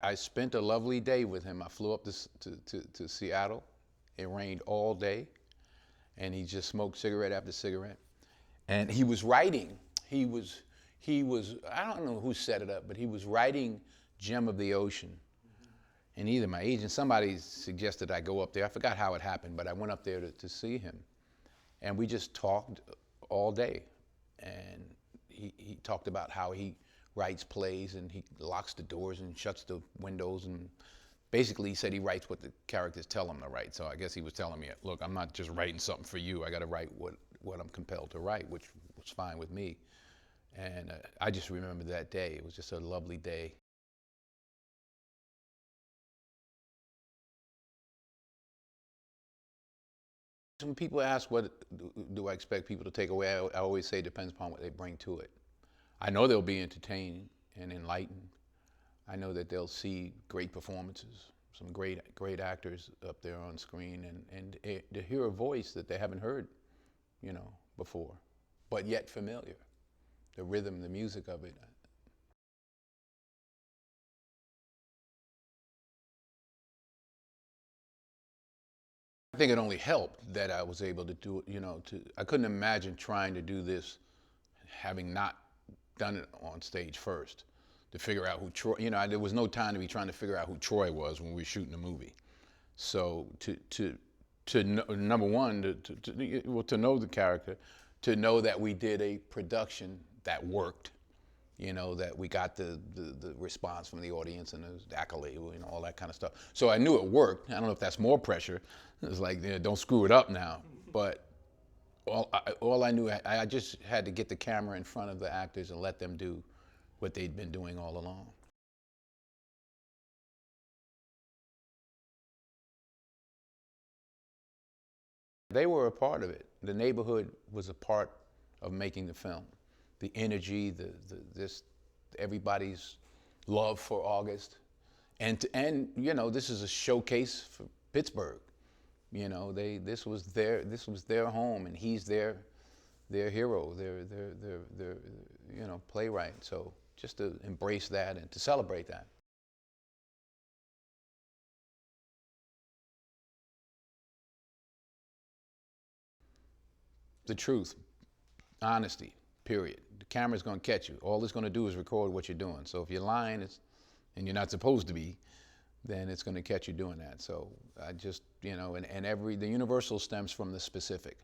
I spent a lovely day with him. I flew up to Seattle. It rained all day, and he just smoked cigarette after cigarette. And he was writing. He was, I don't know who set it up, but he was writing Gem of the Ocean. And either my agent, somebody suggested I go up there. I forgot how it happened, but I went up there to see him. And we just talked all day. And he talked about how he writes plays and he locks the doors and shuts the windows, and basically he said he writes what the characters tell him to write. So I guess he was telling me, look, I'm not just writing something for you. I got to write what I'm compelled to write, which was fine with me. And I just remember that day. It was just a lovely day. When people ask what do I expect people to take away, I always say it depends upon what they bring to it. I know they'll be entertained and enlightened. I know that they'll see great performances, some great actors up there on screen, and to hear a voice that they haven't heard, before, but yet familiar. The rhythm, the music of it. I think it only helped that I was able to do it, I couldn't imagine trying to do this having not done it on stage first, to figure out who Troy, there was no time to be trying to figure out who Troy was when we were shooting the movie. So number one, to know the character, to know that we did a production that worked, that we got the response from the audience and the accolade, all that kind of stuff. So I knew it worked. I don't know if that's more pressure. It's like, don't screw it up now. But all I knew, I just had to get the camera in front of the actors and let them do what they'd been doing all along. They were a part of it. The neighborhood was a part of making the film. The energy, everybody's love for August, and this is a showcase for Pittsburgh. This was their home, and he's their hero, their playwright. So just to embrace that and to celebrate that. The truth, honesty, period. The camera's going to catch you. All it's going to do is record what you're doing. So if you're lying, and you're not supposed to be, then it's going to catch you doing that. So I just, the universal stems from the specific.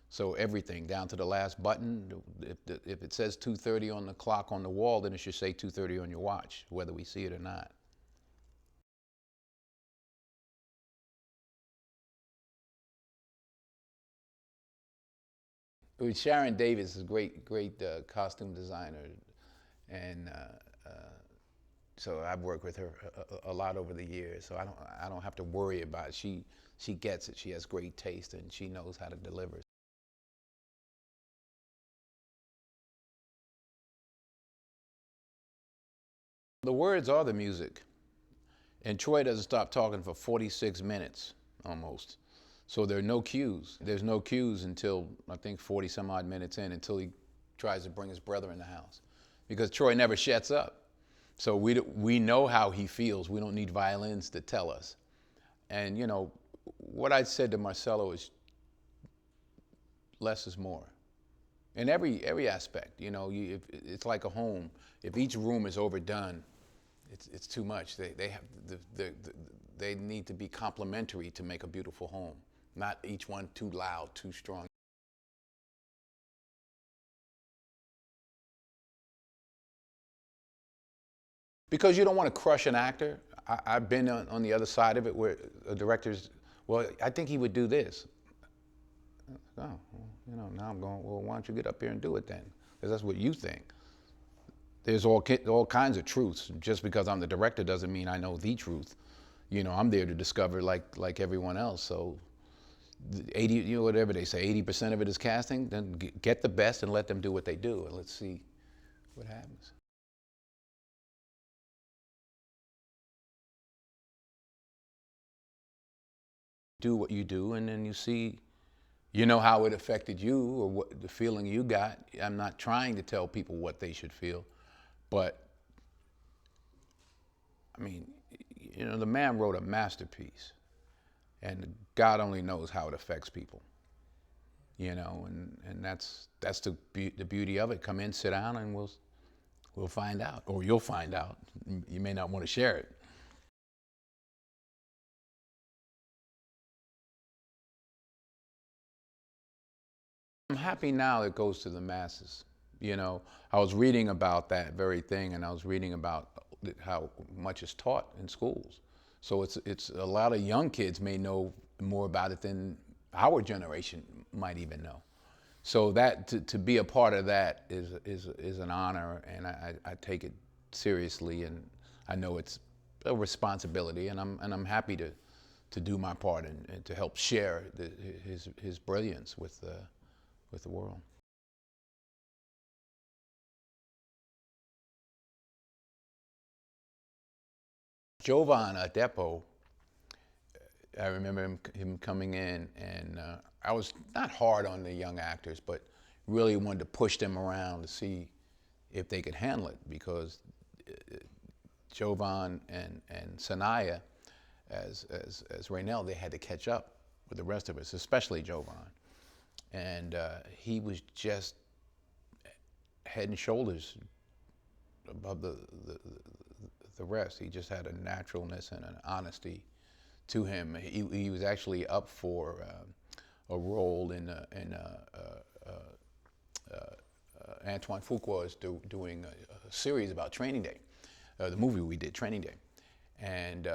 So everything, down to the last button, if it says 2:30 on the clock on the wall, then it should say 2:30 on your watch, whether we see it or not. Sharen Davis is a great costume designer, and so I've worked with her a lot over the years. So I don't have to worry about it. She gets it. She has great taste, and she knows how to deliver. The words are the music, and Troy doesn't stop talking for 46 minutes almost. So there are no cues. There's no cues until, I think, 40 some odd minutes in, until he tries to bring his brother in the house. Because Troy never shuts up. So we know how he feels. We don't need violins to tell us. And, what I said to Marcelo is less is more. In every aspect, it's like a home. If each room is overdone, it's too much. They need to be complementary to make a beautiful home. Not each one too loud, too strong. Because you don't want to crush an actor. I've been on the other side of it where a director's, well, I think he would do this. Oh, well, now I'm going, well, why don't you get up here and do it then? Because that's what you think. There's all kinds of truths. Just because I'm the director doesn't mean I know the truth. I'm there to discover like everyone else. So 80, whatever they say, 80% of it is casting. Then get the best and let them do what they do, and let's see what happens. Do what you do, and then you see, how it affected you or what the feeling you got. I'm not trying to tell people what they should feel, but I mean, the man wrote a masterpiece, and God only knows how it affects people. And that's the beauty of it. Come in, sit down, and we'll find out, or you'll find out. You may not want to share it. I'm happy now it goes to the masses. I was reading about that very thing, and I was reading about how much is taught in schools. So it's a lot of young kids may know more about it than our generation might even know. So that to be a part of that is an honor, and I take it seriously, and I know it's a responsibility, and I'm happy to do my part and to help share his brilliance with the world. Jovan Adepo, I remember him coming in, and I was not hard on the young actors, but really wanted to push them around to see if they could handle it, because Jovan and Sanaya, as Raynell, they had to catch up with the rest of us, especially Jovan. And he was just head and shoulders above the rest. He just had a naturalness and an honesty to him. He was actually up for a role in Antoine Fuqua's doing a series about Training Day, the movie we did, Training Day. And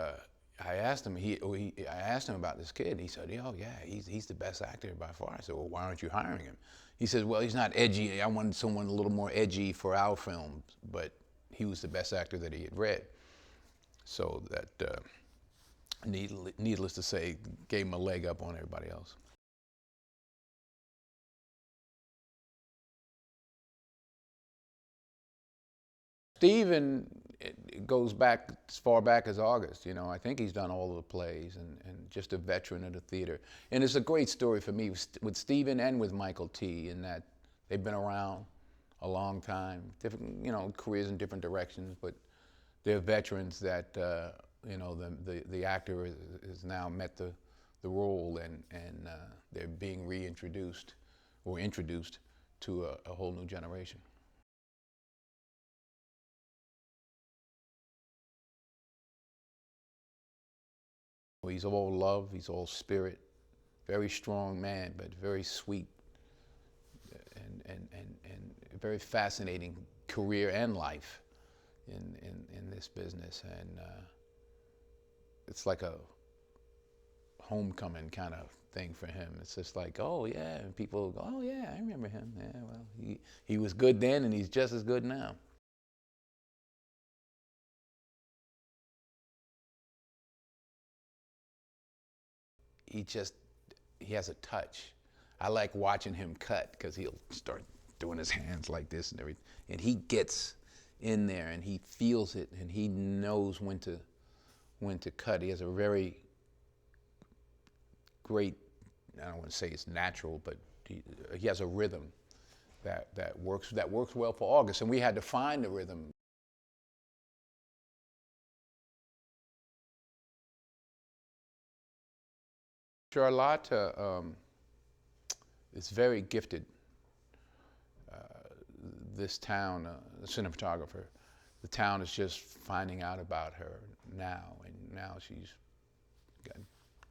I asked him. I asked him about this kid. And he said, "Oh yeah, he's the best actor by far." I said, "Well, why aren't you hiring him?" He said, "Well, he's not edgy. I wanted someone a little more edgy for our films, but he was the best actor that he had read." So that, needless to say, gave him a leg up on everybody else. Steven, it goes back as far back as August. I think he's done all of the plays, and just a veteran of the theater. And it's a great story for me with Steven and with Mykelti, in that they've been around a long time, different, careers in different directions, but they're veterans that, the actor has now met the role, and they're being reintroduced or introduced to a whole new generation. He's all love, he's all spirit, very strong man, but very sweet, and very fascinating career and life in this business. And it's like a homecoming kind of thing for him. It's just like, oh yeah, and people go, oh yeah, I remember him. Yeah, well, he was good then, and he's just as good now. He has a touch. I like watching him cut, because he'll start doing his hands like this and everything, and he gets in there and he feels it, and he knows when to cut. He has a very great, I don't want to say it's natural, but he has a rhythm that works well for August, and we had to find the rhythm. Charlotte is very gifted. This town, a cinematographer, the town is just finding out about her now, and now she's got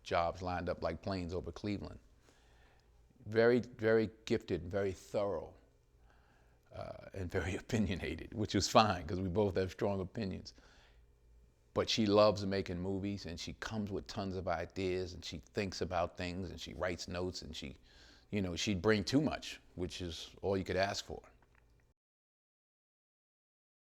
jobs lined up like planes over Cleveland. Very, very gifted, very thorough, and very opinionated, which is fine, because we both have strong opinions. But she loves making movies, and she comes with tons of ideas, and she thinks about things, and she writes notes, and she'd bring too much, which is all you could ask for.